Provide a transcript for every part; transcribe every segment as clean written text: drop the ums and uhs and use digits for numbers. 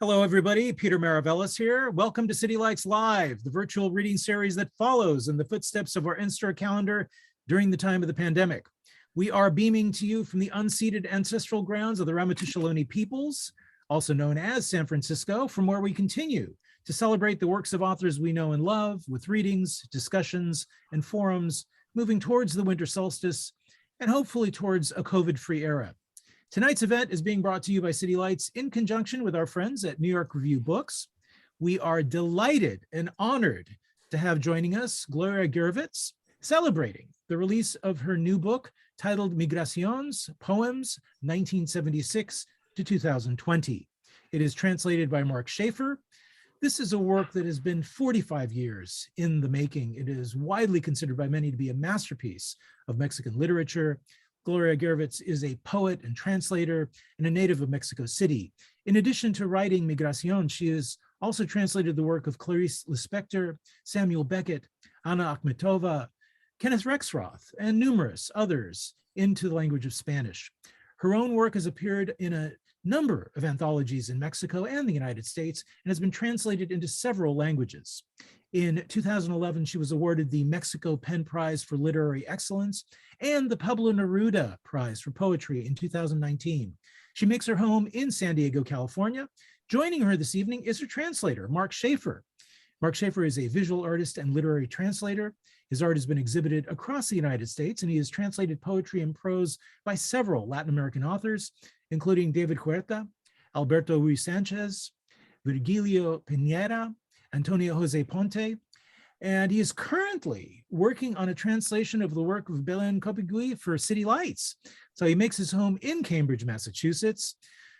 Hello, everybody. Peter Maravellis here. Welcome to City Lights Live, the virtual reading series that follows in the footsteps of our in-store calendar during the time of the pandemic. We are beaming to you from the unceded ancestral grounds of the Ramaytush Ohlone peoples, also known as San Francisco, from where we continue to celebrate the works of authors we know and love with readings, discussions, and forums, moving towards the winter solstice and hopefully towards a COVID-free era. Tonight's event is being brought to you by City Lights in conjunction with our friends at New York Review Books. We are delighted and honored to have joining us Gloria Gervitz, celebrating the release of her new book titled Migraciones Poems, 1976 to 2020. It is translated by Mark Schafer. This is a work that has been 45 years in the making. It is widely considered by many to be a masterpiece of Mexican literature. Gloria Gervitz is a poet and translator and a native of Mexico City. In addition to writing Migraciones, she has also translated the work of Clarice Lispector, Samuel Beckett, Anna Akhmetova, Kenneth Rexroth, and numerous others into the language of Spanish. Her own work has appeared in a number of anthologies in Mexico and the United States and has been translated into several languages. In 2011, she was awarded the Mexico Pen Prize for Literary Excellence and the Pablo Neruda Prize for Poetry in 2019. She makes her home in San Diego, California. Joining her this evening is her translator, Mark Schafer. Mark Schafer is a visual artist and literary translator. His art has been exhibited across the United States, and he has translated poetry and prose by several Latin American authors, including David Huerta, Alberto Ruiz Sanchez, Virgilio Piñera, Antonio Jose Ponte, and he is currently working on a translation of the work of Belén Copigui for City Lights. So he makes his home in Cambridge, Massachusetts.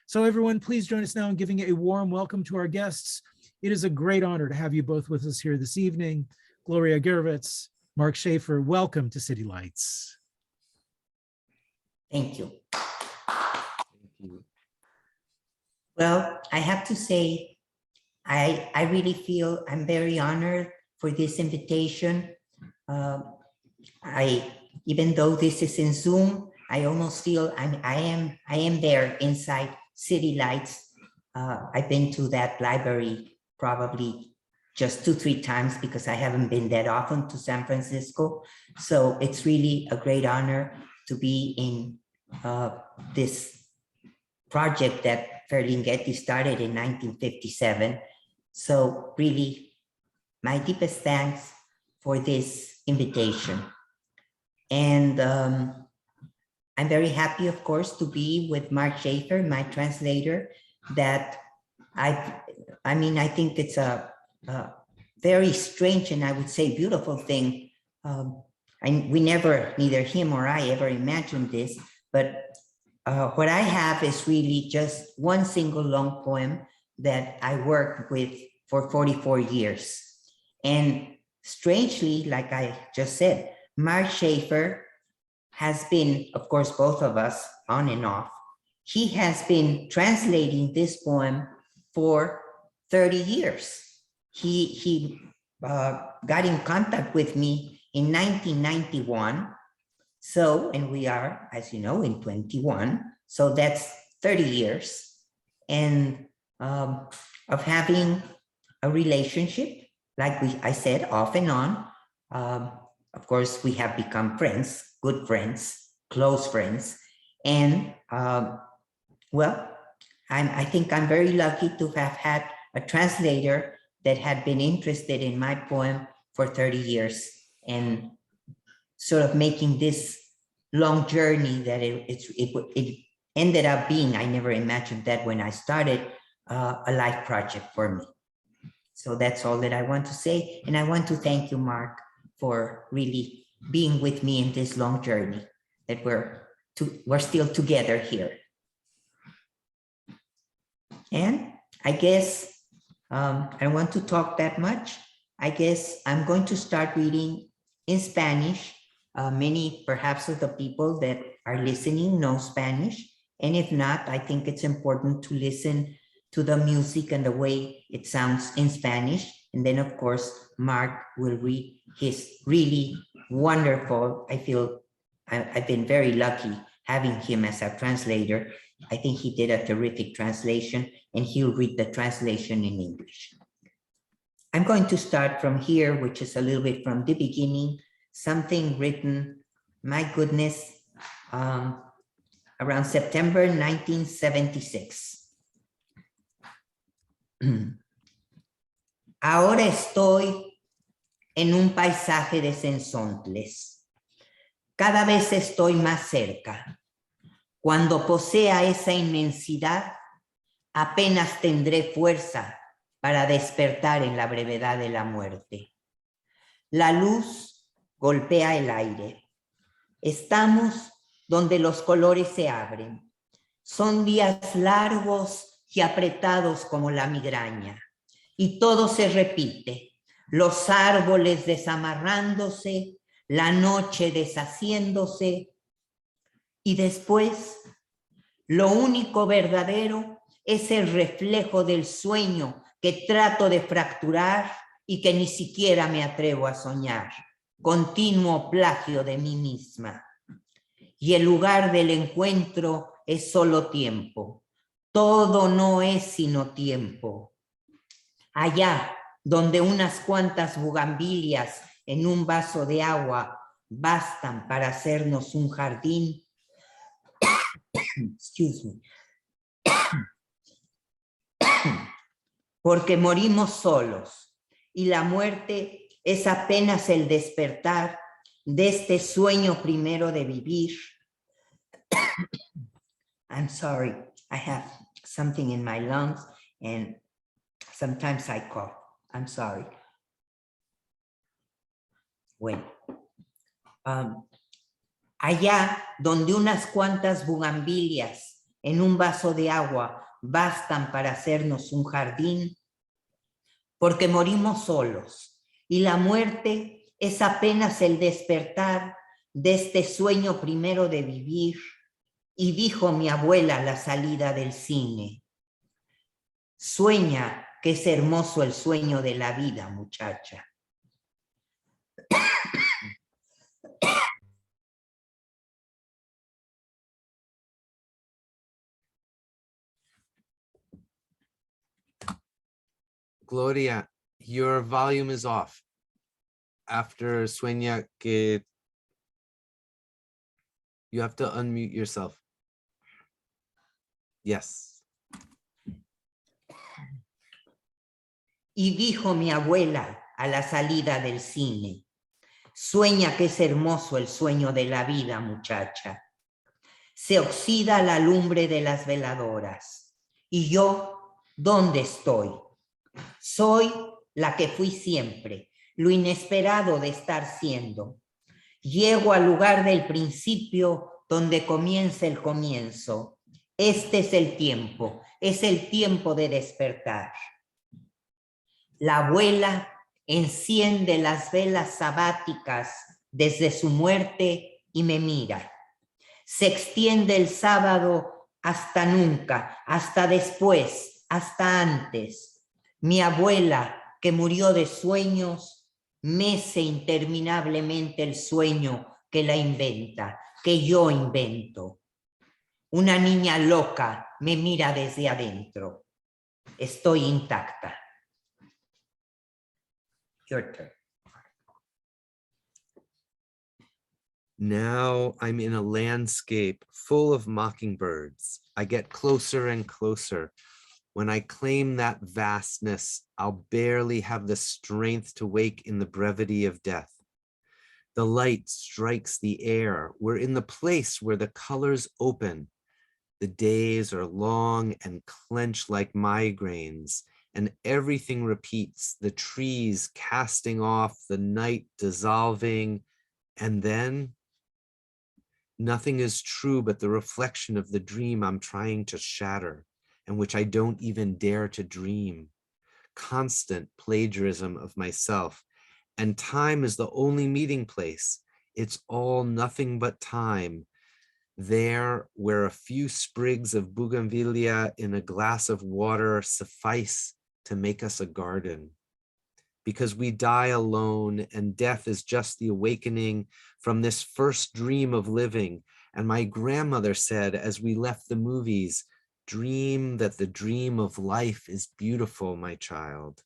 So everyone, please join us now in giving a warm welcome to our guests. It is a great honor to have you both with us here this evening. Gloria Gervitz, Mark Schafer, welcome to City Lights. Thank you. Well, I have to say, I really feel I'm very honored for this invitation. Even though this is in Zoom, I almost feel I am there inside City Lights. I've been to that library probably just 2-3 times because I haven't been that often to San Francisco. So it's really a great honor to be in this project that Ferlinghetti started in 1957. So really, my deepest thanks for this invitation. And I'm very happy, of course, to be with Mark Schafer, my translator, that I think it's a very strange and I would say beautiful thing. Neither him or I ever imagined this, but what I have is really just one single long poem that I worked with for 44 years. And strangely, like I just said, Mark Schafer has been, of course, both of us on and off. He has been translating this poem for 30 years. He got in contact with me in 1991. So, and we are, as you know, in 21. So that's 30 years. And of having a relationship, like I said, off and on. Of course, we have become friends, good friends, close friends. And well, I think I'm very lucky to have had a translator that had been interested in my poem for 30 years and sort of making this long journey that it ended up being. I never imagined that when I started, a life project for me. So that's all that I want to say. And I want to thank you, Mark, for really being with me in this long journey that we're still together here. And I guess I don't want to talk that much. I guess I'm going to start reading in Spanish. Many perhaps of the people that are listening know Spanish. And if not, I think it's important to listen to the music and the way it sounds in Spanish. And then, of course, Mark will read his really wonderful, I feel I've been very lucky having him as a translator, I think he did a terrific translation, and he'll read the translation in English. I'm going to start from here, which is a little bit from the beginning, something written, my goodness, around September 1976. Ahora estoy en un paisaje de sensontles. Cada vez estoy más cerca. Cuando posea esa inmensidad, apenas tendré fuerza para despertar en la brevedad de la muerte. La luz golpea el aire. Estamos donde los colores se abren. Son días largos y apretados como la migraña. Y todo se repite. Los árboles desamarrándose, la noche deshaciéndose. Y después, lo único verdadero es el reflejo del sueño que trato de fracturar y que ni siquiera me atrevo a soñar. Continuo plagio de mí misma. Y el lugar del encuentro es solo tiempo. Todo no es sino tiempo. Allá, donde unas cuantas bugambilias en un vaso de agua bastan para hacernos un jardín. Excuse me. Porque morimos solos y la muerte es apenas el despertar de este sueño primero de vivir. I'm sorry, I have something in my lungs and sometimes I cough. I'm sorry. Bueno, allá donde unas cuantas bugambilias en un vaso de agua bastan para hacernos un jardín, porque morimos solos y la muerte es apenas el despertar de este sueño primero de vivir. Y dijo mi abuela a la salida del cine, sueña que es hermoso el sueño de la vida, muchacha. Gloria, your volume is off. After sueña que, you have to unmute yourself. Yes. Y dijo mi abuela a la salida del cine, sueña que es hermoso el sueño de la vida, muchacha. Se oxida la lumbre de las veladoras. ¿Y yo dónde estoy? Soy la que fui siempre, lo inesperado de estar siendo. Llego al lugar del principio donde comienza el comienzo. Este es el tiempo de despertar. La abuela enciende las velas sabáticas desde su muerte y me mira. Se extiende el sábado hasta nunca, hasta después, hasta antes. Mi abuela, que murió de sueños, mece interminablemente el sueño que la inventa, que yo invento. Una niña loca me mira desde adentro. Estoy intacta. Your turn. Now I'm in a landscape full of mockingbirds. I get closer and closer. When I claim that vastness, I'll barely have the strength to wake in the brevity of death. The light strikes the air. We're in the place where the colors open. The days are long and clench like migraines, and everything repeats, the trees casting off, the night dissolving, and then nothing is true but the reflection of the dream I'm trying to shatter, and which I don't even dare to dream. Constant plagiarism of myself, and time is the only meeting place. It's all nothing but time. There, where a few sprigs of bougainvillea in a glass of water suffice to make us a garden. Because we die alone, and death is just the awakening from this first dream of living, And my grandmother said, as we left the movies, dream that the dream of life is beautiful, my child.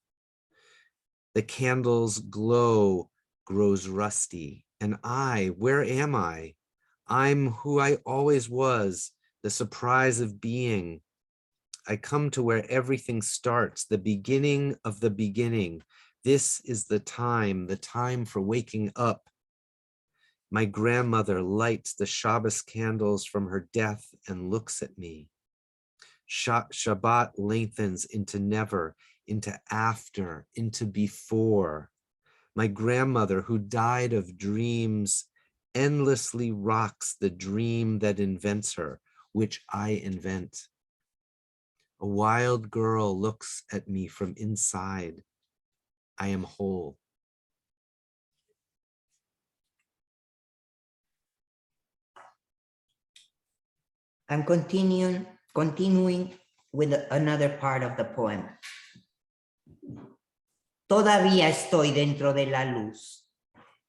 The candle's glow grows rusty. And where am I? I'm who I always was, the surprise of being. I come to where everything starts, the beginning of the beginning. This is the time for waking up. My grandmother lights the Shabbos candles from her death and looks at me. Shabbat lengthens into never, into after, into before. My grandmother, who died of dreams, endlessly rocks the dream that invents her, which I invent. A wild girl looks at me from inside. I am whole. I'm continuing with another part of the poem. Todavía estoy dentro de la luz,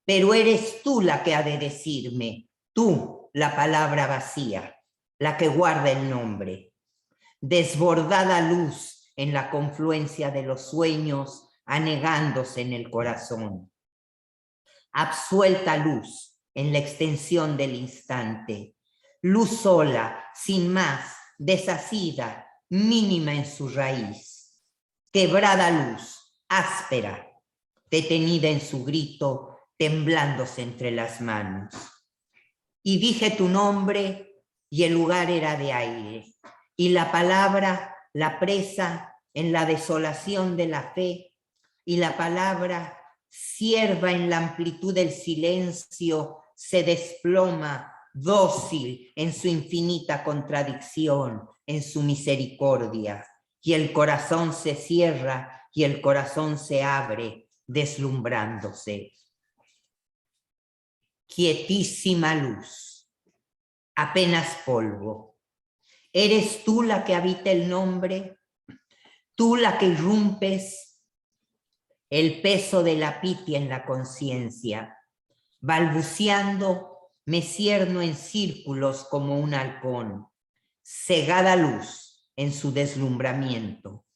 pero eres tú la que ha de decirme, tú, la palabra vacía, la que guarda el nombre. Desbordada luz en la confluencia de los sueños, anegándose en el corazón. Absuelta luz en la extensión del instante. Luz sola, sin más, desasida, mínima en su raíz. Quebrada luz, áspera, detenida en su grito, temblándose entre las manos. Y dije tu nombre y el lugar era de aire, y la palabra, la presa en la desolación de la fe, y la palabra, sierva en la amplitud del silencio, se desploma, dócil en su infinita contradicción, en su misericordia, y el corazón se cierra y el corazón se abre, deslumbrándose. Quietísima luz, apenas polvo. ¿Eres tú la que habita el nombre? ¿Tú la que irrumpes el peso de la pitia en la conciencia? Balbuceando, me cierno en círculos como un halcón, cegada luz en su deslumbramiento.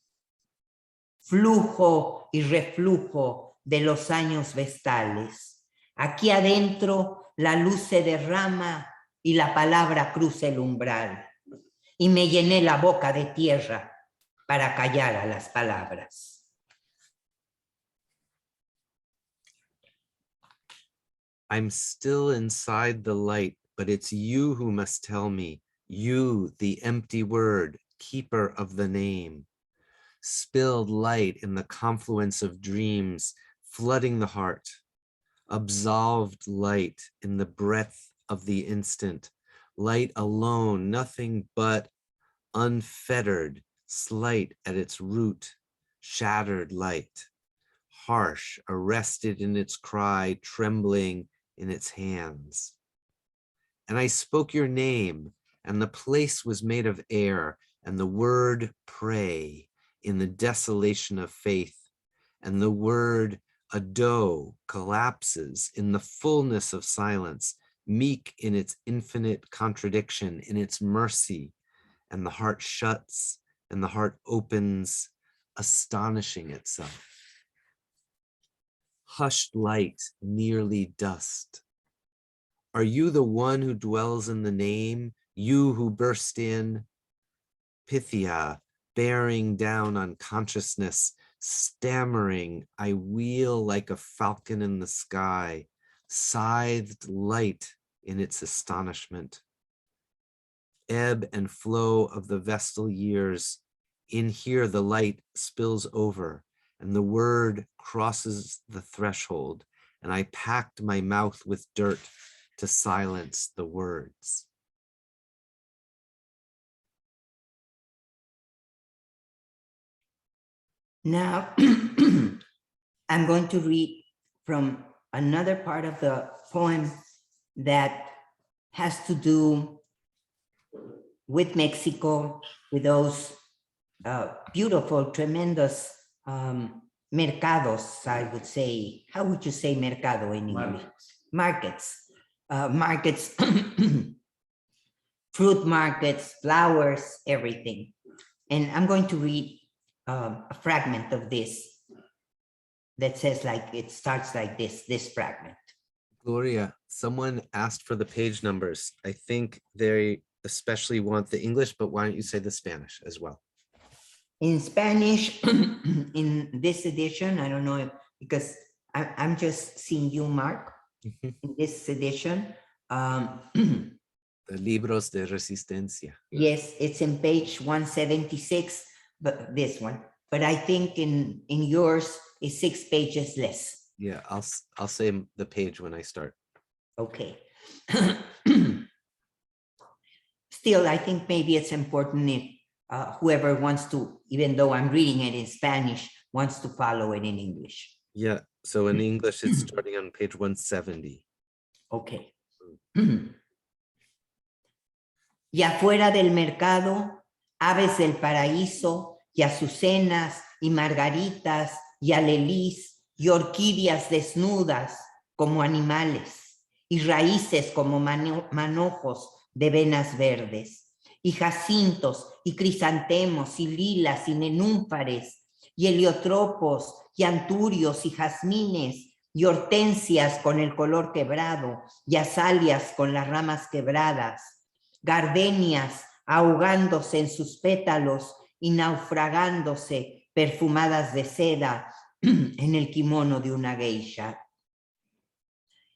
Flujo y reflujo de los años vestales. Aquí adentro la luz se derrama y la palabra cruza el umbral. Y me llené la boca de tierra para callar a las palabras. I'm still inside the light, but it's you who must tell me, you, the empty word, keeper of the name. Spilled light in the confluence of dreams, flooding the heart. Absolved light in the breath of the instant. Light alone, nothing but unfettered, slight at its root, shattered light. Harsh, arrested in its cry, trembling in its hands. And I spoke your name, and the place was made of air, and the word pray in the desolation of faith, and the word ado collapses in the fullness of silence, meek in its infinite contradiction, in its mercy, and the heart shuts and the heart opens, astonishing itself. Hushed light, nearly dust. Are you the one who dwells in the name, you who burst in? Pythia, bearing down on consciousness, stammering, I wheel like a falcon in the sky, scythed light in its astonishment. Ebb and flow of the Vestal years, in here the light spills over, and the word crosses the threshold, and I packed my mouth with dirt to silence the words. Now, I'm going to read from another part of the poem that has to do with Mexico, with those beautiful, tremendous mercados, I would say. How would you say mercado in English? Markets. Markets fruit markets, flowers, everything. And I'm going to read a fragment of this that says it starts like this fragment. Gloria, someone asked for the page numbers. I think they especially want the English, but why don't you say the Spanish as well? In Spanish, in this edition, I don't know, because I'm just seeing you, Mark, in this edition. The Libros de Resistencia. Yes, it's in page 176, but this one. But I think in yours is 6 pages less. Yeah, I'll say the page when I start. Okay. Still, I think maybe it's important if whoever wants to, even though I'm reading it in Spanish, wants to follow it in English. Yeah, so in English, it's starting on page 170. Okay. Y afuera del mercado, aves del paraíso, y azucenas, y margaritas, y alelís, y orquídeas desnudas como animales, y raíces como manojos de venas verdes, y jacintos, y crisantemos, y lilas, y nenúfares, y heliotropos, y anturios, y jazmines, y hortensias con el color quebrado, y azalias con las ramas quebradas, gardenias ahogándose en sus pétalos y naufragándose perfumadas de seda en el kimono de una geisha.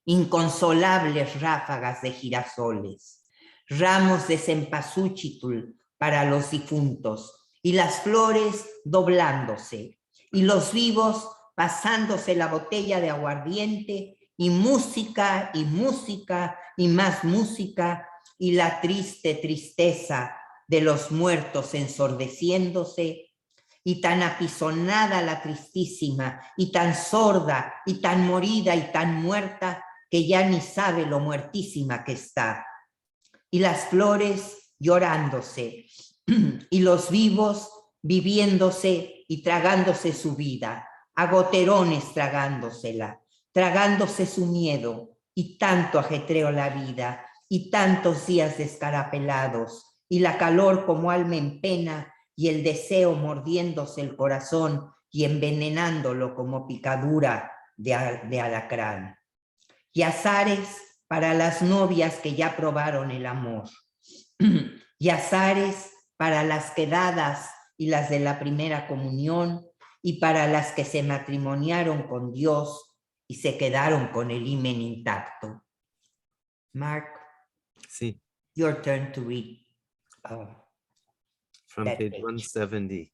Inconsolables ráfagas de girasoles, ramos de cempasúchil para los difuntos, y las flores doblándose, y los vivos pasándose la botella de aguardiente, y música, y música, y más música, y la triste tristeza de los muertos ensordeciéndose, y tan apisonada la tristísima, y tan sorda, y tan morida, y tan muerta, que ya ni sabe lo muertísima que está. Y las flores llorándose, y los vivos viviéndose y tragándose su vida, a goterones tragándosela, tragándose su miedo, y tanto ajetreo la vida, y tantos días descarapelados, y la calor como alma en pena, y el deseo mordiéndose el corazón y envenenándolo como picadura de alacrán. Y azares para las novias que ya probaron el amor, y azares para las quedadas y las de la primera comunión, y para las que se matrimoniaron con Dios y se quedaron con el himen intacto. Mark, Sí. your turn to read. From That page page. 170.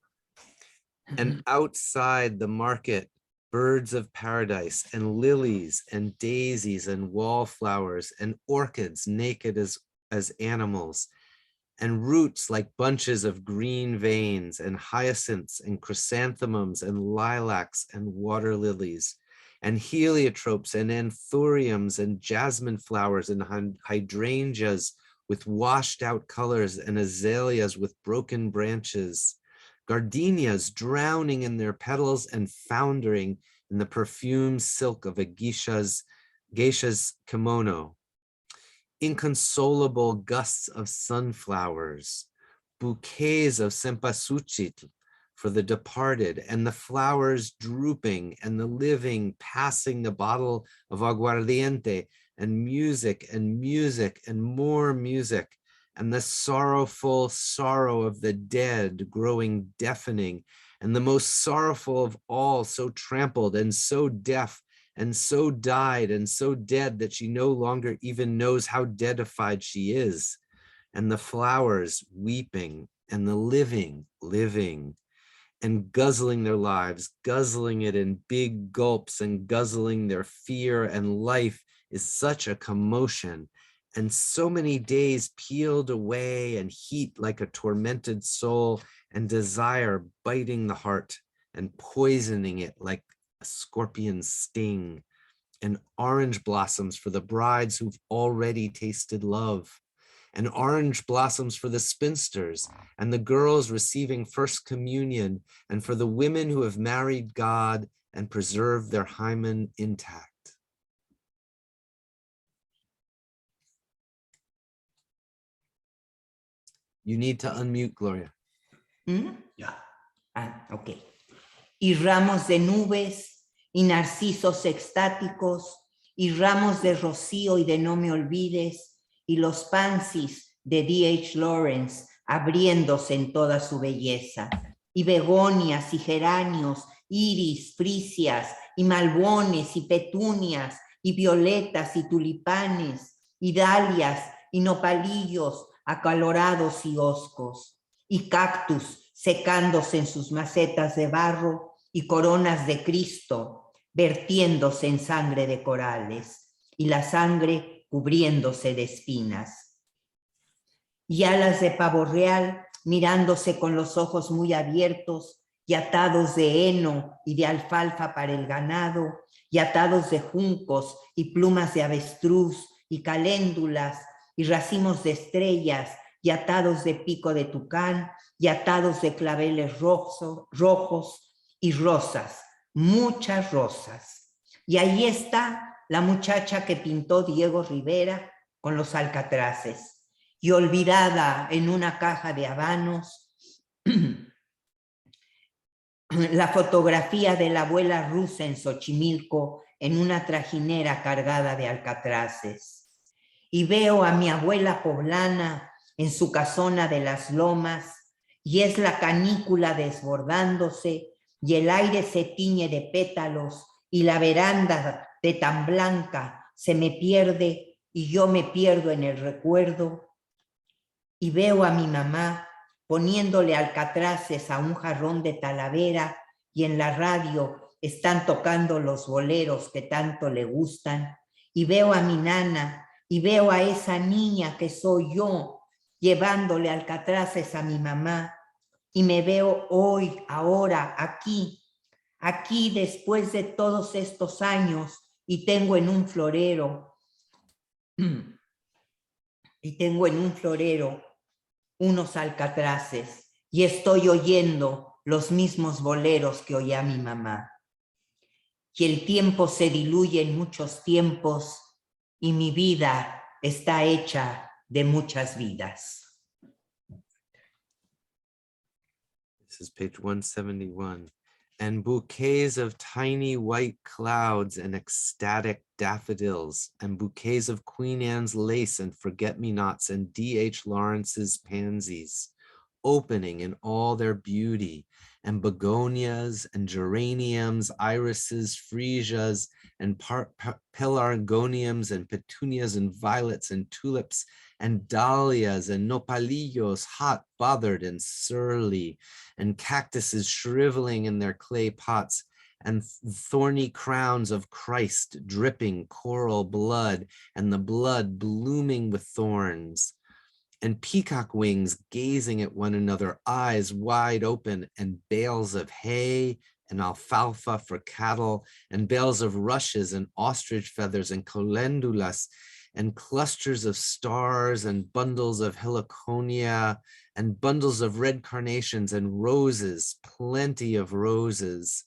And outside the market, birds of paradise and lilies and daisies and wallflowers and orchids naked as animals, and roots like bunches of green veins, and hyacinths and chrysanthemums and lilacs and water lilies, and heliotropes and anthuriums and jasmine flowers and hydrangeas with washed out colors, and azaleas with broken branches, gardenias drowning in their petals and foundering in the perfumed silk of a geisha's kimono, inconsolable gusts of sunflowers, bouquets of cempasúchil for the departed, and the flowers drooping, and the living passing the bottle of aguardiente, and music and music and more music, and the sorrowful sorrow of the dead growing deafening, and the most sorrowful of all, so trampled and so deaf and so died and so dead that she no longer even knows how deadified she is, and the flowers weeping, and the living living, and guzzling their lives, guzzling it in big gulps, and guzzling their fear and life is such a commotion, and so many days peeled away, and heat like a tormented soul, and desire biting the heart and poisoning it like a scorpion's sting, and orange blossoms for the brides who've already tasted love, and orange blossoms for the spinsters and the girls receiving first communion, and for the women who have married God and preserved their hymen intact. You need to unmute, Gloria. Yeah. Ok. Y ramos de nubes, y narcisos extáticos, y ramos de rocío y de no me olvides, y los pansies de D.H. Lawrence abriéndose en toda su belleza, y begonias y geranios, iris, frisias, y malbones y petunias, y violetas y tulipanes, y dalias y nopalillos acalorados y hoscos, y cactus secándose en sus macetas de barro, y coronas de Cristo vertiéndose en sangre de corales, y la sangre cubriéndose de espinas. Y alas de pavo real mirándose con los ojos muy abiertos, y atados de heno y de alfalfa para el ganado, y atados de juncos y plumas de avestruz, y caléndulas, y racimos de estrellas, y atados de pico de tucán, y atados de claveles rojos y rosas, muchas rosas. Y ahí está la muchacha que pintó Diego Rivera con los alcatraces, y olvidada en una caja de habanos, la fotografía de la abuela rusa en Xochimilco en una trajinera cargada de alcatraces. Y veo a mi abuela poblana en su casona de las lomas, y es la canícula desbordándose, y el aire se tiñe de pétalos, y la veranda de tan blanca se me pierde, y yo me pierdo en el recuerdo. Y veo a mi mamá poniéndole alcatraces a un jarrón de Talavera, y en la radio están tocando los boleros que tanto le gustan. Y veo a mi nana, y veo a esa niña que soy yo, llevándole alcatraces a mi mamá. Y me veo hoy, ahora, aquí después de todos estos años, y tengo en un florero, unos alcatraces, y estoy oyendo los mismos boleros que oía mi mamá. Y el tiempo se diluye en muchos tiempos, y mi vida está hecha de muchas vidas. This is page 171. And bouquets of tiny white clouds and ecstatic daffodils, and bouquets of Queen Anne's lace and forget-me-nots and D.H. Lawrence's pansies, opening in all their beauty, and begonias and geraniums, irises, freesias, and pelargoniums, and petunias, and violets, and tulips, and dahlias, and nopalillos, hot, bothered, and surly, and cactuses shriveling in their clay pots, and thorny crowns of Christ dripping coral blood, and the blood blooming with thorns, and peacock wings gazing at one another, eyes wide open, and bales of hay and alfalfa for cattle, and bales of rushes and ostrich feathers and calendulas, and clusters of stars and bundles of heliconia, and bundles of red carnations and roses, plenty of roses.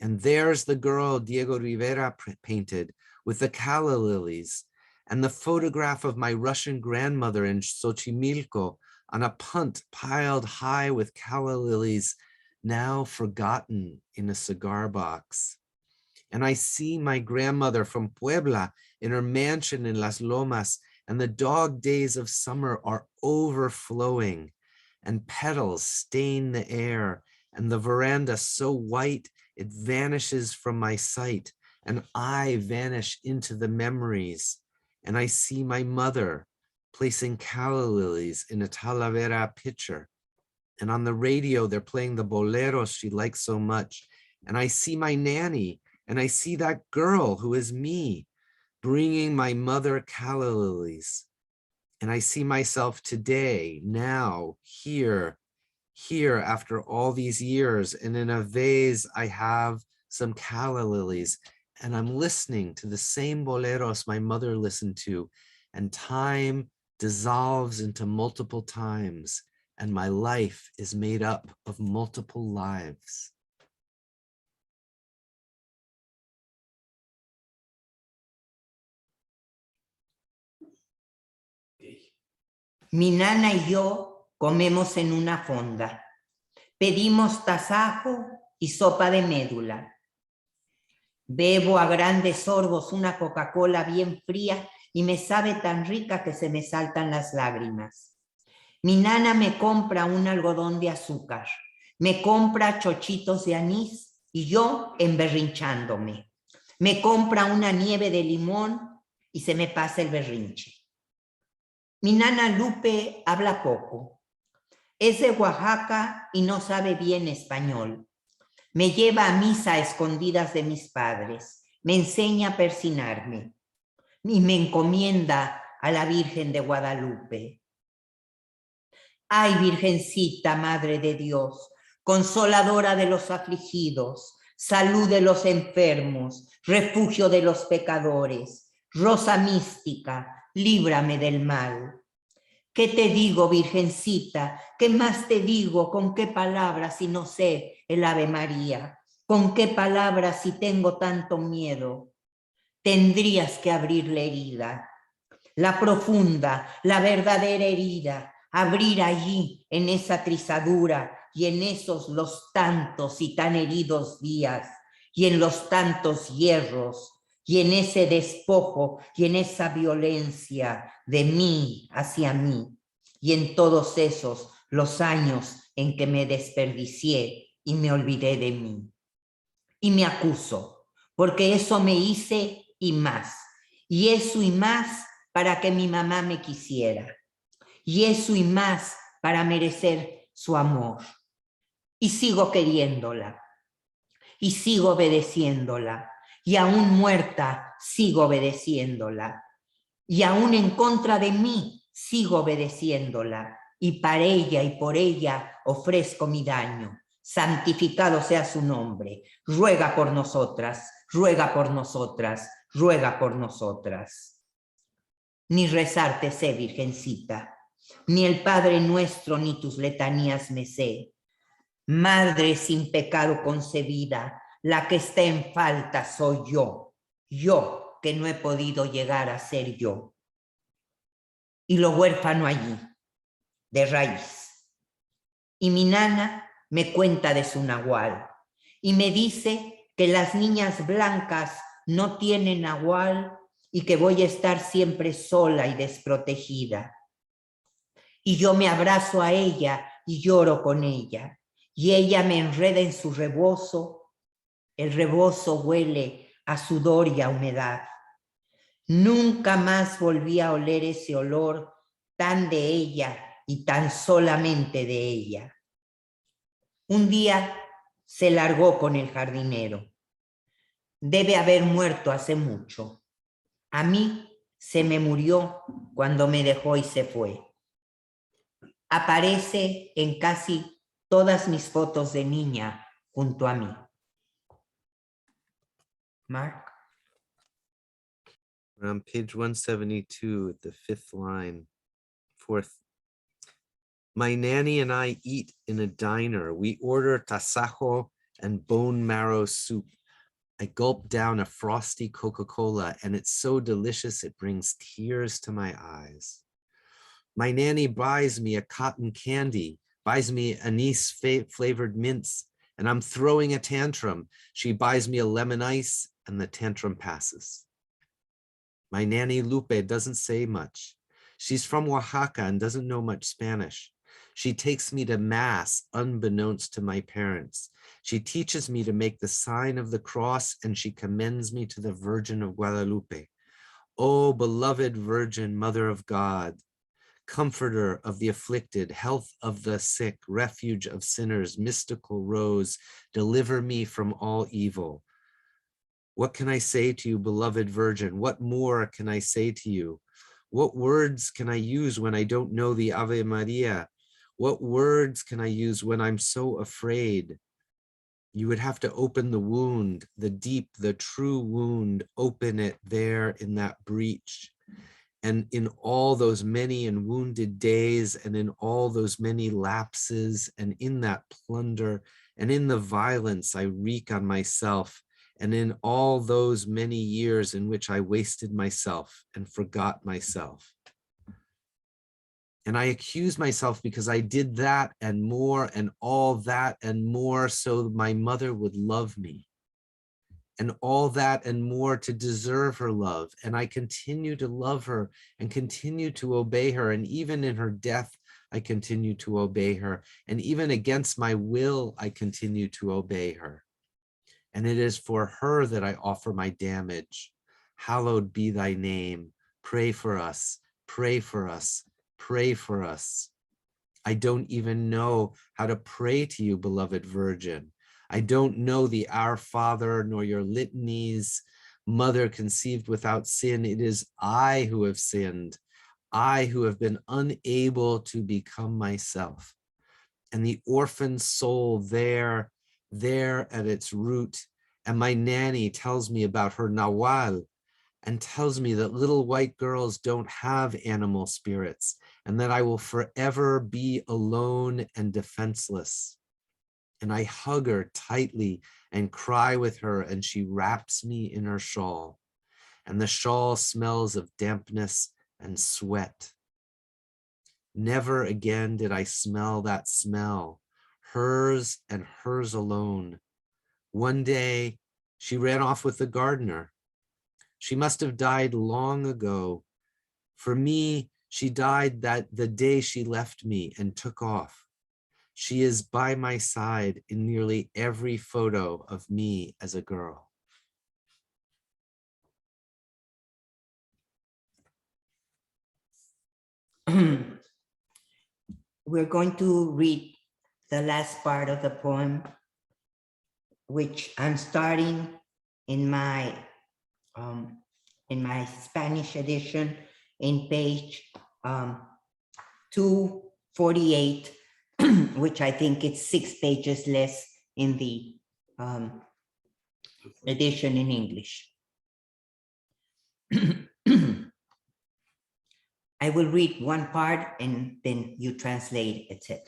And there's the girl Diego Rivera painted with the calla lilies, and the photograph of my Russian grandmother in Xochimilco on a punt piled high with calla lilies, now forgotten in a cigar box. And I see my grandmother from Puebla in her mansion in Las Lomas, and the dog days of summer are overflowing, and petals stain the air, and the veranda so white it vanishes from my sight, and I vanish into the memories. And I see my mother placing calla lilies in a Talavera pitcher, and on the radio they're playing the boleros she likes so much. And I see my nanny, and I see that girl who is me, bringing my mother calla lilies. And I see myself today, now, here after all these years, and in a vase I have some calla lilies, and I'm listening to the same boleros my mother listened to, and time dissolves into multiple times, and my life is made up of multiple lives. Mi nana y yo Comemos en una fonda. Pedimos tasajo y sopa de médula. Bebo a grandes sorbos una Coca-Cola bien fría y me sabe tan rica que se me saltan las lágrimas. Mi nana me compra un algodón de azúcar, me compra chochitos de anís y yo emberrinchándome. Me compra una nieve de limón y se me pasa el berrinche. Mi nana Lupe habla poco. Es de Oaxaca y no sabe bien español. Me lleva a misa a escondidas de mis padres. Me enseña a persinarme. Y me encomienda a la Virgen de Guadalupe. Ay, Virgencita, Madre de Dios, consoladora de los afligidos, salud de los enfermos, refugio de los pecadores, rosa mística, líbrame del mal. ¿Qué te digo, Virgencita? ¿Qué más te digo? ¿Con qué palabras si no sé el Ave María? ¿Con qué palabras si tengo tanto miedo? Tendrías que abrir la herida, la profunda, la verdadera herida, abrir allí en esa trizadura y en esos los tantos y tan heridos días y en los tantos hierros y en ese despojo y en esa violencia de mí hacia mí y en todos esos los años en que me desperdicié y me olvidé de mí. Y me acuso, porque eso me hice y más. Y eso y más para que mi mamá me quisiera. Y eso y más para merecer su amor. Y sigo queriéndola. Y sigo obedeciéndola. Y aún muerta, sigo obedeciéndola. Y aún en contra de mí, sigo obedeciéndola. Y para ella y por ella ofrezco mi daño. Santificado sea su nombre. Ruega por nosotras, ruega por nosotras, ruega por nosotras. Ni rezarte sé, Virgencita, ni el Padre Nuestro, ni tus letanías me sé. Madre sin pecado concebida, la que está en falta soy yo que no he podido llegar a ser yo. Y lo huérfano allí, de raíz. Y mi nana me cuenta de su nahual y me dice que las niñas blancas no tienen nahual y que voy a estar siempre sola y desprotegida. Y yo me abrazo a ella y lloro con ella. Y ella me enreda en su rebozo. El rebozo huele a sudor y a humedad. Nunca más volví a oler ese olor tan de ella y tan solamente de ella. Un día se largó con el jardinero. Debe haber muerto hace mucho. A mí se me murió cuando me dejó y se fue. Aparece en casi todas mis fotos de niña junto a mí. Mark. We're on page 172, the fifth line, fourth. My nanny and I eat in a diner. We order tasajo and bone marrow soup. I gulp down a frosty Coca-Cola, and it's so delicious it brings tears to my eyes. My nanny buys me a cotton candy, buys me anise flavored mints, and I'm throwing a tantrum. She buys me a lemon ice, and the tantrum passes. My nanny Lupe doesn't say much. She's from Oaxaca and doesn't know much Spanish. She takes me to mass unbeknownst to my parents. She teaches me to make the sign of the cross, and she commends me to the Virgin of Guadalupe. Oh, beloved Virgin, Mother of God, comforter of the afflicted, health of the sick, refuge of sinners, mystical rose, deliver me from all evil. What can I say to you, beloved Virgin? What more can I say to you? What words can I use when I don't know the Ave Maria? What words can I use when I'm so afraid? You would have to open the wound, the deep, the true wound, open it there in that breach. And in all those many and wounded days, and in all those many lapses, and in that plunder, and in the violence I wreak on myself, and in all those many years in which I wasted myself and forgot myself. And I accuse myself because I did that and more and all that and more so my mother would love me. And all that and more to deserve her love. And I continue to love her and continue to obey her. And even in her death, I continue to obey her. And even against my will, I continue to obey her. And it is for her that I offer my damage. Hallowed be thy name. Pray for us, pray for us, pray for us. I don't even know how to pray to you, beloved Virgin. I don't know the Our Father nor your litanies. Mother conceived without sin. It is I who have sinned. I who have been unable to become myself. And the orphan soul there at its root. And my nanny tells me about her Nawal and tells me that little white girls don't have animal spirits and that I will forever be alone and defenseless. And I hug her tightly and cry with her, and she wraps me in her shawl. And the shawl smells of dampness and sweat. Never again did I smell that smell, hers and hers alone. One day, she ran off with the gardener. She must have died long ago. For me, she died the day she left me and took off. She is by my side in nearly every photo of me as a girl. We're going to read the last part of the poem, which I'm starting in my Spanish edition in page 248, which I think it's 6 pages less in the edition in English. I will read one part and then you translate, etc.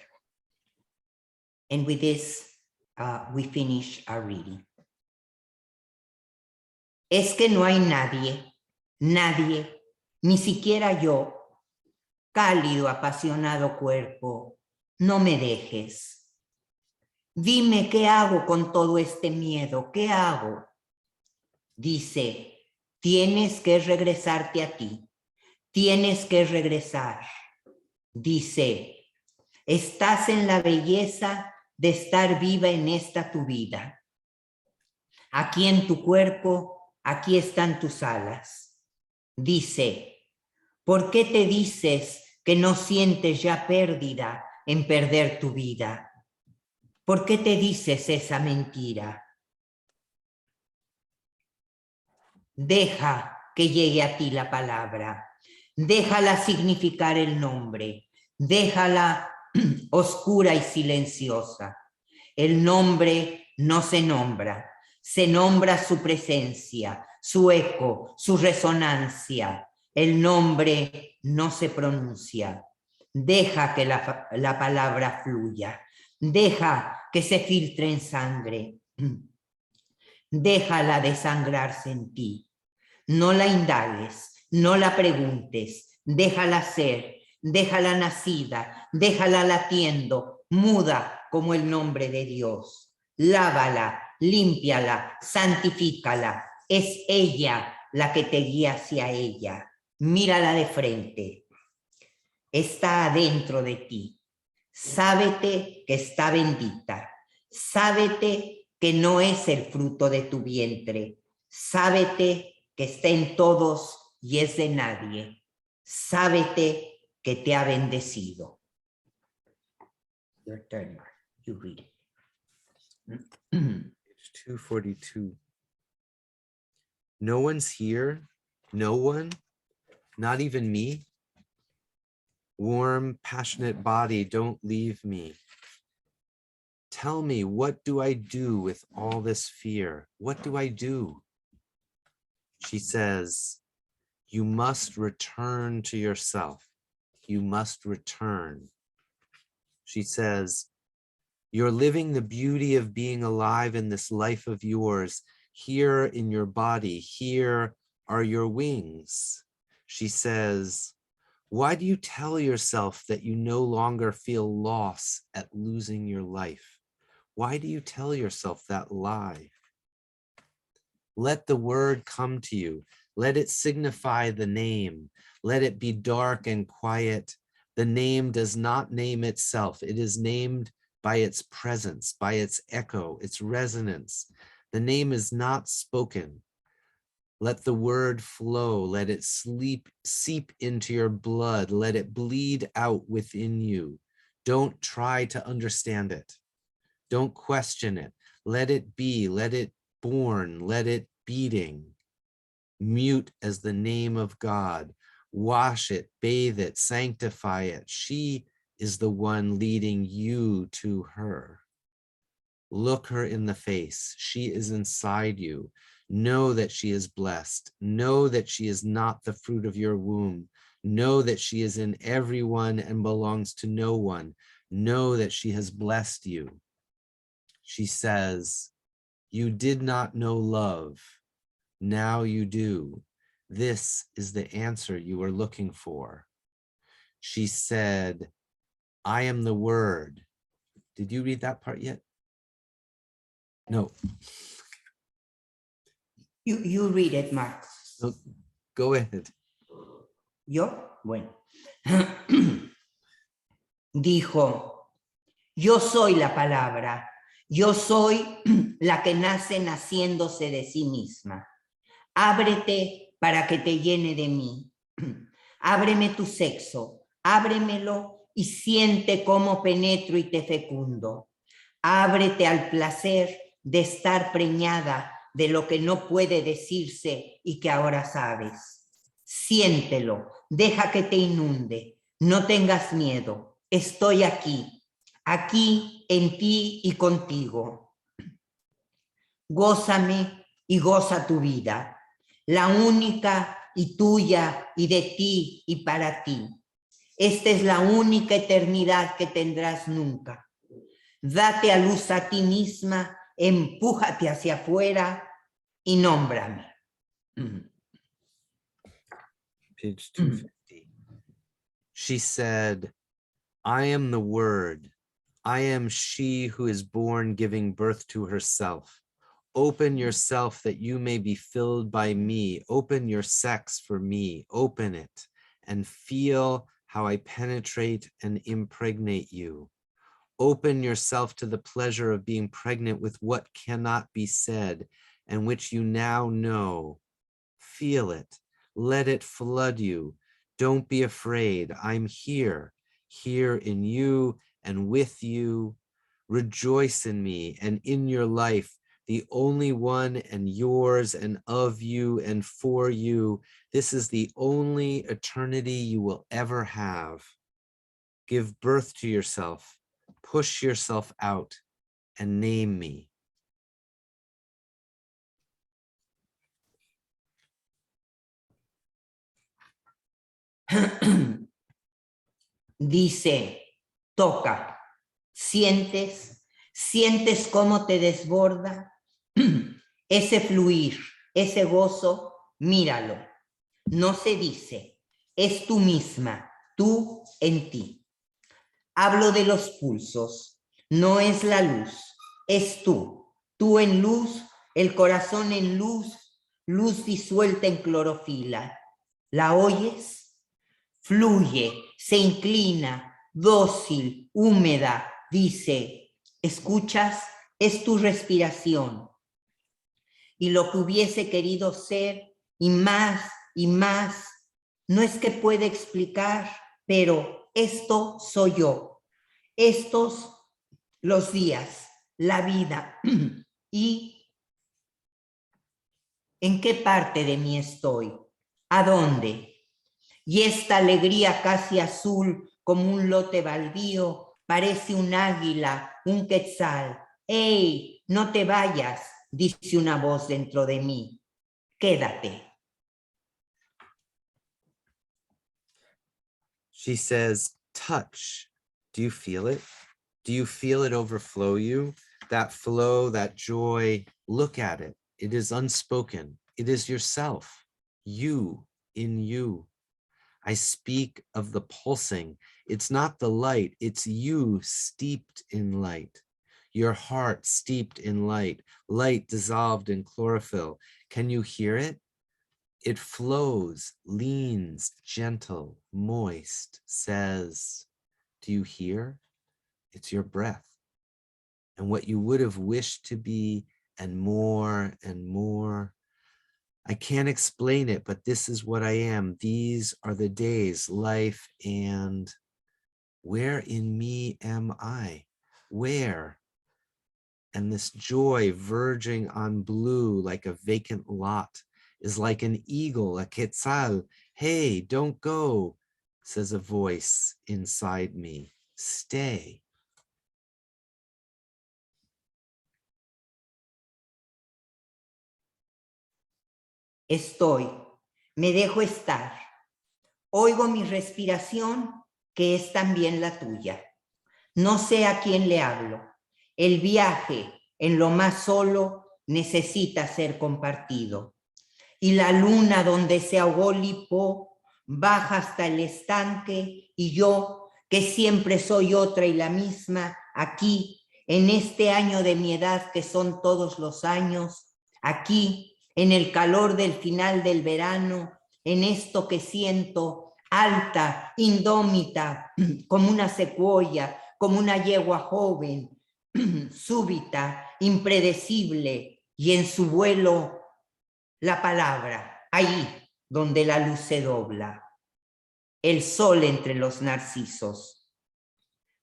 And with this, we finish our reading. Es que no hay nadie, ni siquiera yo, cálido, apasionado cuerpo, no me dejes. Dime qué hago con todo este miedo, ¿qué hago? Dice, tienes que regresarte a ti, tienes que regresar. Dice, estás en la belleza de estar viva en esta tu vida. Aquí en tu cuerpo, aquí están tus alas. Dice, ¿por qué te dices que no sientes ya pérdida en perder tu vida? ¿Por qué te dices esa mentira? Deja que llegue a ti la palabra. Déjala significar el nombre. Déjala oscura y silenciosa. El nombre no se nombra. Se nombra su presencia, su eco, su resonancia. El nombre no se pronuncia. Deja que la palabra fluya. Deja que se filtre en sangre. Déjala desangrarse en ti. No la indagues, no la preguntes. Déjala ser, déjala nacida, déjala latiendo, muda como el nombre de Dios. Lávala, límpiala, santifícala. Es ella la que te guía hacia ella. Mírala de frente. Está adentro de ti. Sábete que está bendita. Sábete que no es el fruto de tu vientre. Sábete que está en todos y es de nadie. Sábete que te ha bendecido. Your turn, Mark. You read it. Page 242. No one's here. No one, not even me. Warm, passionate body, don't leave me. Tell me, what do I do with all this fear? What do I do? She says, you must return to yourself. You must return. She says, you're living the beauty of being alive in this life of yours. Here in your body, here are your wings. She says, Why do you tell yourself that you no longer feel loss at losing your life? Why do you tell yourself that lie? Let the word come to you. Let it signify the name. Let it be dark and quiet. The name does not name itself. It is named by its presence, by its echo, its resonance. The name is not spoken. Let the word flow. Let it seep into your blood. Let it bleed out within you. Don't try to understand it. Don't question it. Let it be. Let it born. Let it beating. Mute as the name of God. Wash it, bathe it, sanctify it. She is the one leading you to her. Look her in the face. She is inside you. Know that she is blessed. Know that she is not the fruit of your womb. Know that she is in everyone and belongs to no one. Know that she has blessed you. She says, you did not know love. Now you do. This is the answer you were looking for. She said, I am the word. Did you read that part yet? No. You read it, Mark. No, go ahead. ¿Yo? Bueno. Dijo, yo soy la palabra. Yo soy la que nace naciéndose de sí misma. Ábrete para que te llene de mí. Ábreme tu sexo, ábremelo y siente cómo penetro y te fecundo. Ábrete al placer de estar preñada de lo que no puede decirse y que ahora sabes. Siéntelo, deja que te inunde, no tengas miedo, estoy aquí, aquí en ti y contigo. Gózame y goza tu vida, la única y tuya y de ti y para ti. Esta es la única eternidad que tendrás nunca. Date a luz a ti misma, empújate hacia afuera y nómbrame. Page 250. She said, I am the word. I am she who is born giving birth to herself. Open yourself that you may be filled by me. Open your sex for me. Open it and feel how I penetrate and impregnate you. Open yourself to the pleasure of being pregnant with what cannot be said and which you now know. Feel it. Let it flood you. Don't be afraid. I'm here, here in you and with you. Rejoice in me and in your life, the only one and yours and of you and for you. This is the only eternity you will ever have. Give birth to yourself, push yourself out, and name me. Dice, toca, sientes cómo te desborda ese fluir, ese gozo, míralo. No se dice, es tú misma, tú en ti. Hablo de los pulsos, no es la luz, es tú en luz, el corazón en luz, luz disuelta en clorofila. ¿La oyes? Fluye, se inclina, dócil, húmeda, dice, ¿escuchas? Es tu respiración. Y lo que hubiese querido ser, y más, no es que pueda explicar, pero esto soy yo. Estos los días, la vida. ¿Y en qué parte de mí estoy? ¿A dónde? Y esta alegría casi azul como un lote baldío parece un águila, un quetzal. ¡Ey, no te vayas!, dice una voz dentro de mí. Quédate. She says, touch. Do you feel it? Do you feel it overflow you? That flow, that joy, look at it. It is unspoken. It is yourself, you in you. I speak of the pulsing. It's not the light, it's you steeped in light. Your heart steeped in light, light dissolved in chlorophyll. Can you hear it? It flows, leans, gentle, moist, says, do you hear? It's your breath. And what you would have wished to be, and more and more. I can't explain it, but this is what I am. These are the days, life, and where in me am I? Where? And this joy verging on blue like a vacant lot is like an eagle, a quetzal. Hey, don't go, says a voice inside me. Stay. Estoy, me dejo estar. Oigo mi respiración, que es también la tuya. No sé a quién le hablo. El viaje en lo más solo necesita ser compartido. Y la luna donde se ahogó Lipo baja hasta el estanque y yo, que siempre soy otra y la misma, aquí, en este año de mi edad que son todos los años, aquí, en el calor del final del verano, en esto que siento, alta, indómita, como una secuoya, como una yegua joven, súbita, impredecible, y en su vuelo la palabra, ahí donde la luz se dobla, el sol entre los narcisos,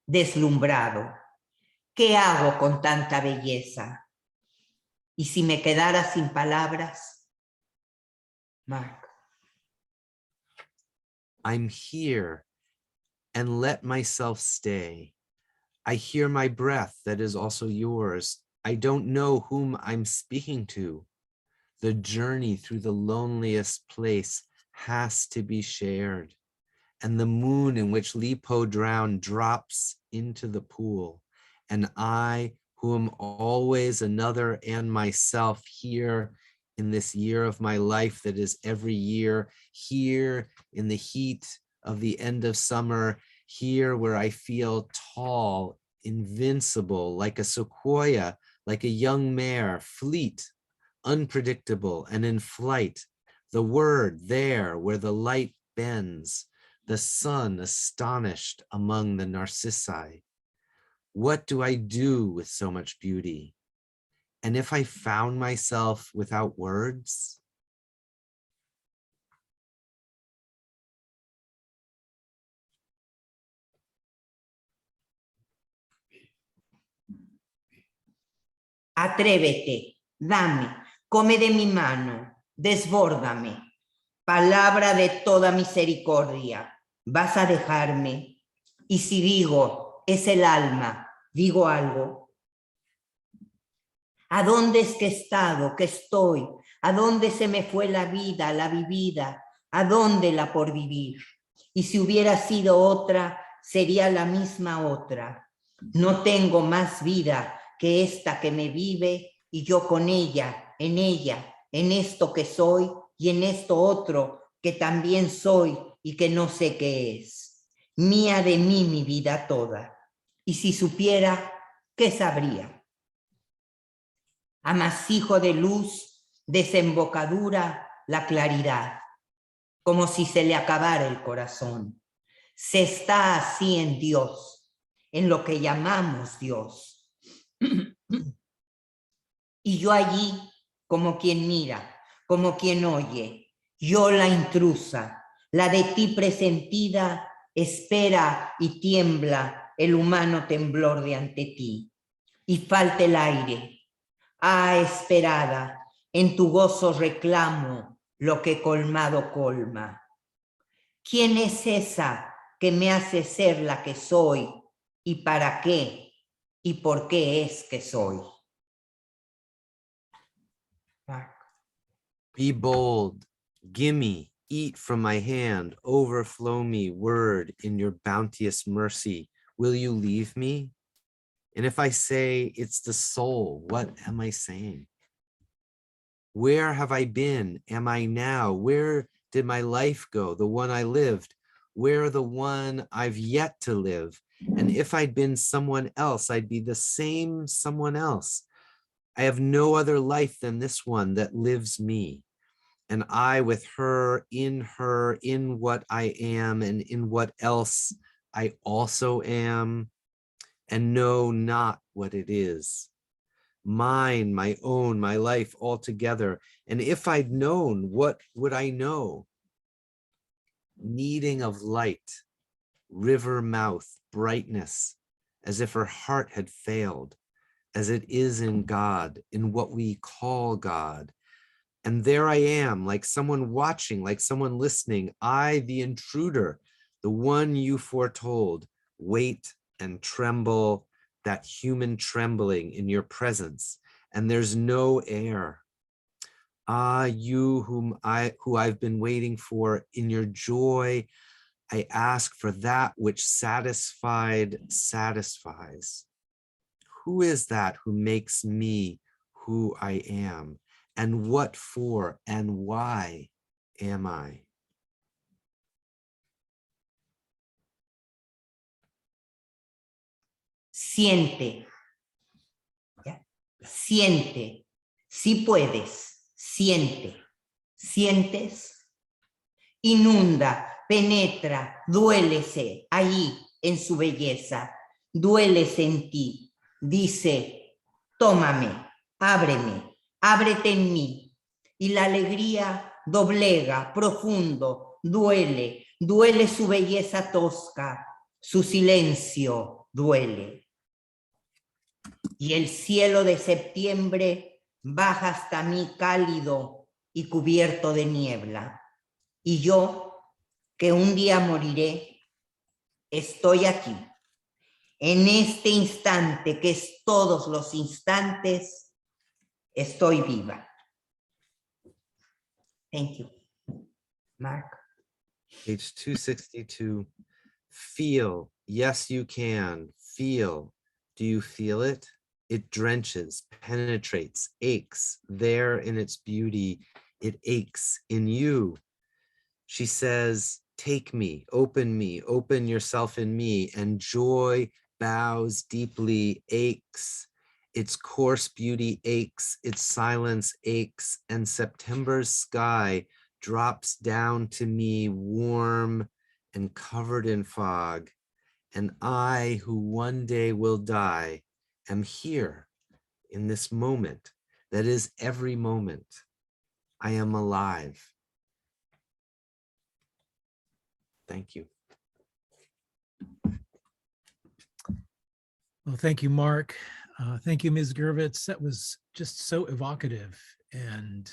deslumbrado. ¿Qué hago con tanta belleza? ¿Y si me quedara sin palabras? Mark. I'm here and let myself stay. I hear my breath that is also yours. I don't know whom I'm speaking to. The journey through the loneliest place has to be shared. And the moon in which Lipo drowned drops into the pool. And I, who am always another and myself here in this year of my life that is every year, here in the heat of the end of summer, here where I feel tall, invincible, like a sequoia, like a young mare, fleet, unpredictable, and in flight, the word there where the light bends, the sun astonished among the narcissi. What do I do with so much beauty? And if I found myself without words? Atrévete, dame, come de mi mano, desbórdame. Palabra de toda misericordia, vas a dejarme. Y si digo, es el alma, digo algo. ¿A dónde es que he estado, que estoy? ¿A dónde se me fue la vida, la vivida? ¿A dónde la por vivir? Y si hubiera sido otra, sería la misma otra. No tengo más vida que esta que me vive y yo con ella, en esto que soy y en esto otro que también soy y que no sé qué es. Mía de mí mi vida toda. Y si supiera, ¿qué sabría? Amasijo de luz, desembocadura, la claridad, como si se le acabara el corazón. Se está así en Dios, en lo que llamamos Dios. Y yo allí, como quien mira, como quien oye, yo la intrusa, la de ti presentida, espera y tiembla el humano temblor de ante ti. Y falta el aire. Ah, esperada, en tu gozo reclamo lo que colmado colma. ¿Quién es esa que me hace ser la que soy? ¿Y para qué? ¿Y por qué es que soy? Be bold, gimme, eat from my hand, overflow me, word, in your bounteous mercy. Will you leave me? And if I say it's the soul, what am I saying? Where have I been? Am I now? Where did my life go, the one I lived? Where the one I've yet to live? And if I'd been someone else, I'd be the same someone else. I have no other life than this one that lives me. And I with her, in what I am, and in what else I also am, and know not what it is. Mine, my own, my life altogether. And if I'd known, what would I know? Needing of light, river mouth, brightness, as if her heart had failed, as it is in God, in what we call God. And there I am, like someone watching, like someone listening, I, the intruder, the one you foretold, wait and tremble, that human trembling in your presence, and there's no air. Ah, you who I've been waiting for, in your joy, I ask for that which satisfied satisfies. Who is that who makes me who I am? And what for and why am I? Siente, ¿ya? Siente, si puedes, siente, sientes, inunda, penetra, duélese ahí en su belleza, duélese en ti, dice, tómame, ábrete en mí, y la alegría doblega, profundo, duele su belleza tosca, su silencio duele. Y el cielo de septiembre baja hasta mí cálido y cubierto de niebla. Y yo, que un día moriré, estoy aquí, en este instante, que es todos los instantes, estoy viva. Thank you. Mark. Page 262. Feel, yes you can, feel. Do you feel it? It drenches, penetrates, aches. There in its beauty, it aches in you. She says, take me, open yourself in me, and joy bows deeply, aches. Its coarse beauty aches, its silence aches, and September's sky drops down to me warm and covered in fog. And I, who one day will die, am here in this moment that is every moment. I am alive. Thank you. Well, thank you, Mark. Thank you, Ms. Gervitz. That was just so evocative and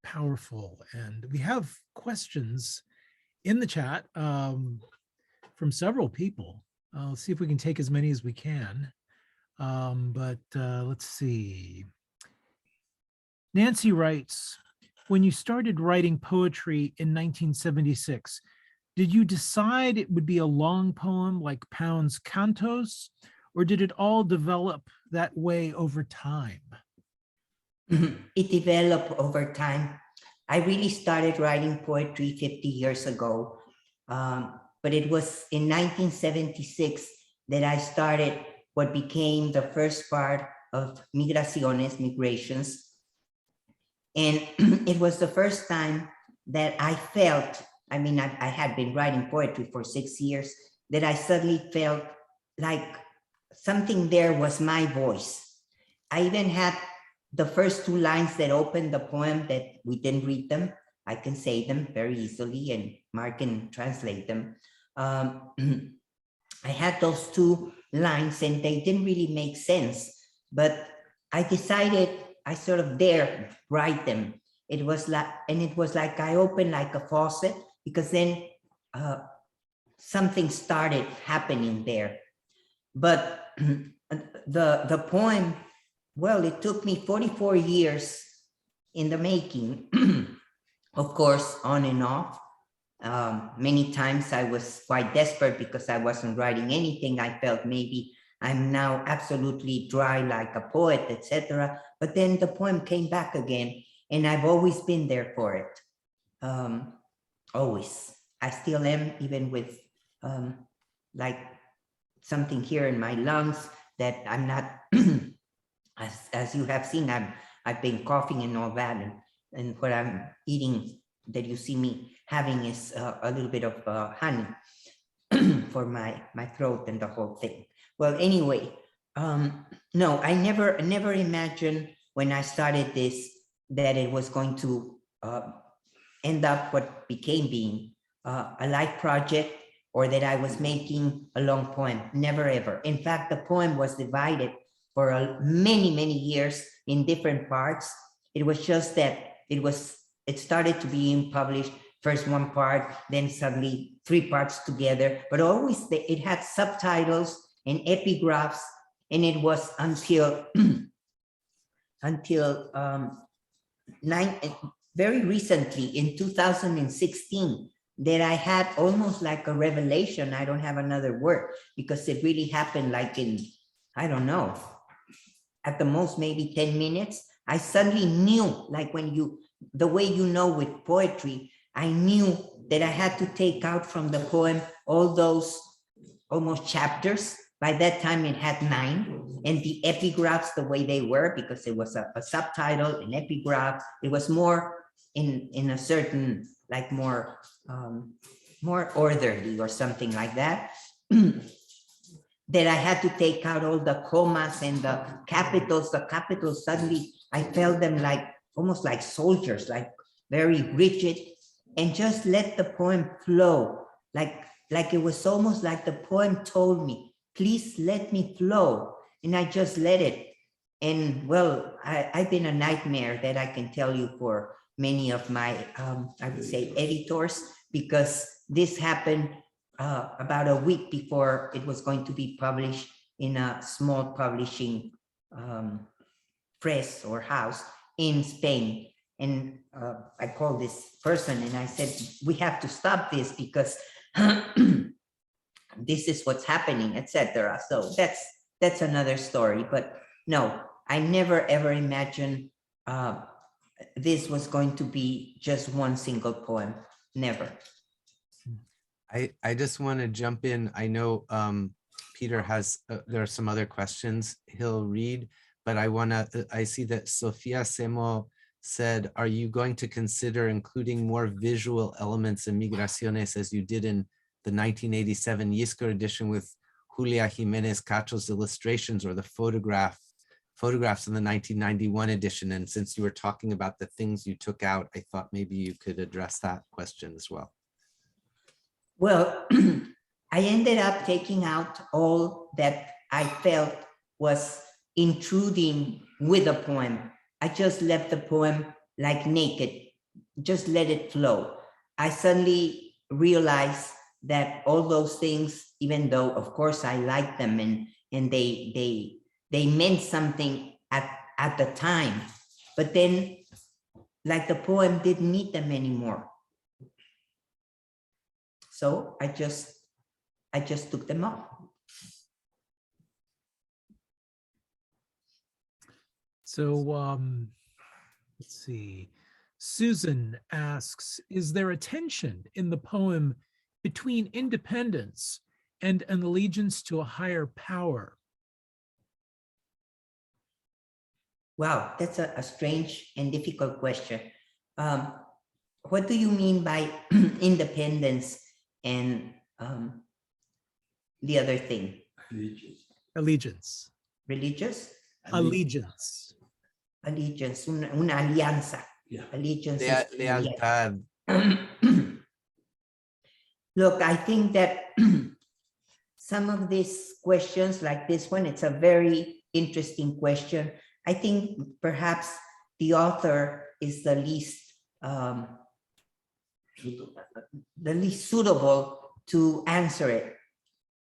powerful. And we have questions in the chat from several people. I'll see if we can take as many as we can. But let's see. Nancy writes, when you started writing poetry in 1976, did you decide it would be a long poem like Pound's Cantos, or did it all develop that way over time? It developed over time. I really started writing poetry 50 years ago, but it was in 1976 that I started what became the first part of Migraciones, Migrations. And it was the first time that I felt, I mean, I had been writing poetry for 6 years, that I suddenly felt like something there was my voice. I even had the first 2 lines that opened the poem that we didn't read them. I can say them very easily and Mark can translate them. I had those 2 lines and they didn't really make sense, but I decided I sort of dared write them. It was like I opened like a faucet, because then something started happening there. But the poem, well, it took me 44 years in the making, of course, on and off. Many times I was quite desperate because I wasn't writing anything. I felt maybe I'm now absolutely dry like a poet, etc. But then the poem came back again, and I've always been there for it. always. I still am, even with like something here in my lungs that I'm not, as you have seen, I've been coughing and all that, and what I'm eating that you see me having is a little bit of honey for my throat and the whole thing. Well, anyway, no, I never imagined when I started this that it was going to end up what became being a life project, or that I was making a long poem. Never ever. In fact, the poem was divided for many years in different parts. It was just that it started to be published, first one part, then suddenly 3 parts together, but always it had subtitles and epigraphs, and it was until very recently in 2016 that I had almost like a revelation. I don't have another word, because it really happened like in, I don't know, at the most maybe 10 minutes. I suddenly knew, like the way you know with poetry, I knew that I had to take out from the poem all those almost chapters. By that time it had 9, and the epigraphs the way they were, because it was a subtitle, an epigraph. It was more in a certain, like more orderly or something like that. That I had to take out all the commas and the capitals. The capitals, suddenly I felt them like almost like soldiers, like very rigid, and just let the poem flow. Like it was almost like the poem told me, please let me flow. And I just let it. And well, I've been a nightmare, that I can tell you, for many of my, I would say, editors, because this happened about a week before it was going to be published in a small publishing press or house in Spain. And I called this person and I said, we have to stop this, because this is what's happening, etc. So that's another story. But no, I never ever imagined this was going to be just one single poem. Never. I just want to jump in. I know Peter has, there are some other questions he'll read, but I see that Sofia Semo said, are you going to consider including more visual elements in Migraciones as you did in the 1987 Yiscor edition with Julia Jimenez Cacho's illustrations, or the photographs in the 1991 edition? And since you were talking about the things you took out, I thought maybe you could address that question as well. Well, I ended up taking out all that I felt was intruding with the poem. I just left the poem like naked, just let it flow. I suddenly realized that all those things, even though of course I liked them and they meant something at the time, but then like the poem didn't need them anymore. So I just took them off. So let's see. Susan asks, is there a tension in the poem between independence and an allegiance to a higher power? Wow, that's a strange and difficult question. What do you mean by independence and the other thing? Allegiance. Religious? Allegiance. Allegiance, una alianza. Yeah. Allegiance. Lealtad. Look, I think that some of these questions, like this one, it's a very interesting question. I think perhaps the author is the least suitable to answer it.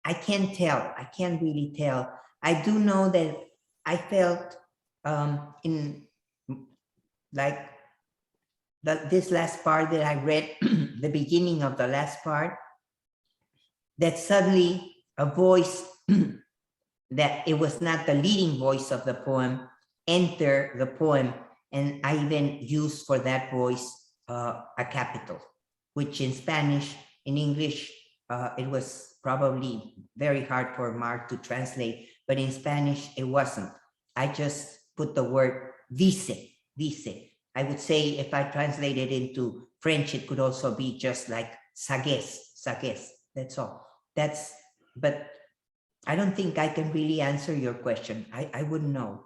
I can't tell. I can't really tell. I do know that I felt in like this last part that I read, the beginning of the last part, that suddenly a voice that it was not the leading voice of the poem enter the poem, and I even used for that voice a capital. which in Spanish, in English, it was probably very hard for Mark to translate, but in Spanish, it wasn't. I just put the word vice. I would say if I translate it into French, it could also be just like sagesse, that's all. But I don't think I can really answer your question. I wouldn't know.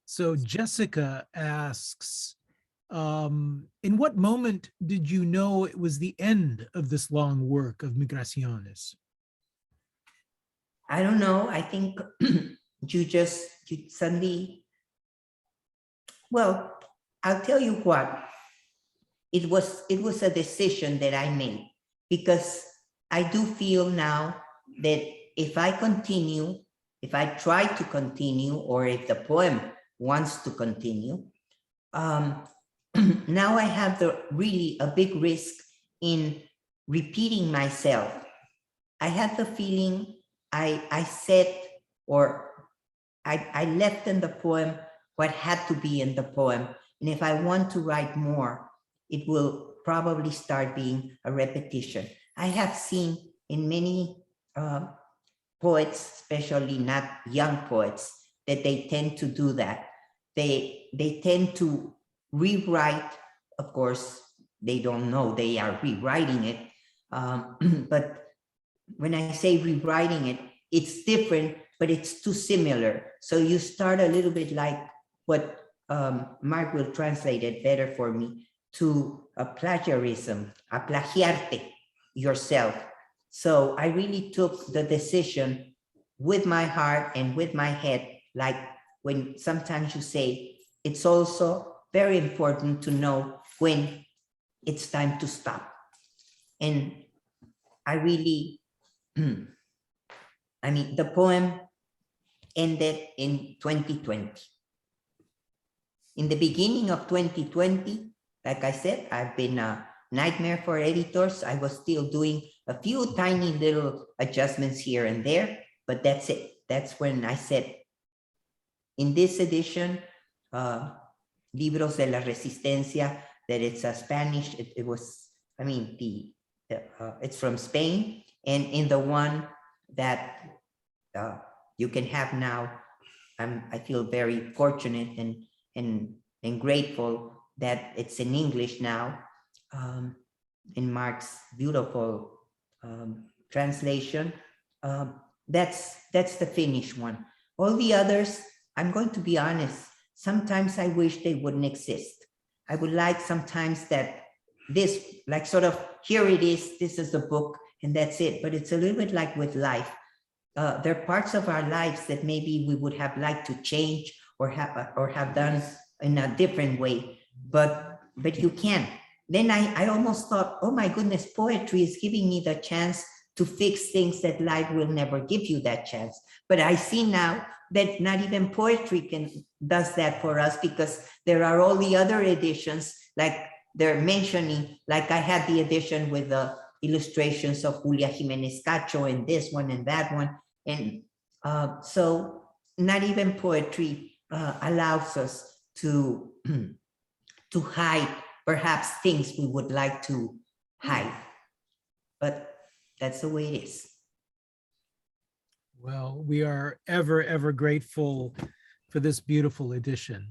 So Jessica asks, in what moment did you know it was the end of this long work of Migraciones? I don't know. I think you suddenly, well, I'll tell you what, it was a decision that I made, because I do feel now that if I try to continue, or if the poem wants to continue, now I have really a big risk in repeating myself. I had the feeling I said, or I left in the poem what had to be in the poem. And if I want to write more, it will probably start being a repetition. I have seen in many poets, especially not young poets, that they tend to do that. They tend to rewrite. Of course, they don't know they are rewriting it. But when I say rewriting it, it's different, but it's too similar. So you start a little bit like what Mark will translate it better for me, to a plagiarism, a plagiarte yourself. So I really took the decision with my heart and with my head, like when sometimes you say, it's also very important to know when it's time to stop. And I really, I mean, the poem ended in 2020. In the beginning of 2020, like I said, I've been a nightmare for editors. I was still doing a few tiny little adjustments here and there, but that's it. That's when I said, in this edition, Libros de la Resistencia, that it's a Spanish, it was, I mean, it's from Spain. And in the one that you can have now, I feel very fortunate and grateful that it's in English now, in Mark's beautiful translation. That's the finished one. All the others, I'm going to be honest, sometimes I wish they wouldn't exist. I would like sometimes that this, like sort of, here it is, this is the book, and that's it. But it's a little bit like with life. There are parts of our lives that maybe we would have liked to change or have done in a different way, but you can't. Then I almost thought, oh my goodness, poetry is giving me the chance to fix things that life will never give you that chance. But I see now that not even poetry does that for us, because there are all the other editions, like they're mentioning, like I had the edition with the illustrations of Julia Jimenez Cacho and this one and that one. And so not even poetry allows us to hide perhaps things we would like to hide, but that's the way it is. Well, we are ever grateful for this beautiful edition,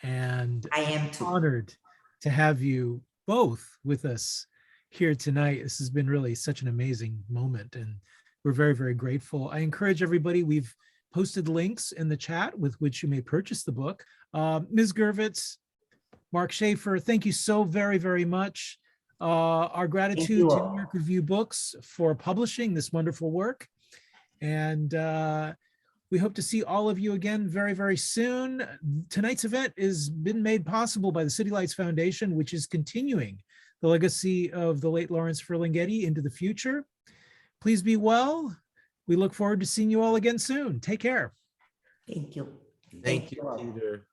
and I am too. Honored to have you both with us here tonight. This has been really such an amazing moment, and we're very grateful. I encourage everybody, we've posted links in the chat with which you may purchase the book. Ms. Gervitz, Mark Schafer, thank you so very much. Our gratitude to New York Review Books for publishing this wonderful work. And we hope to see all of you again very soon. Tonight's event has been made possible by the City Lights Foundation, which is continuing the legacy of the late Lawrence Ferlinghetti into the future. Please be well. We look forward to seeing you all again soon. Take care. Thank you. Thank you, Peter.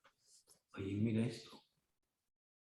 Oye, mira esto.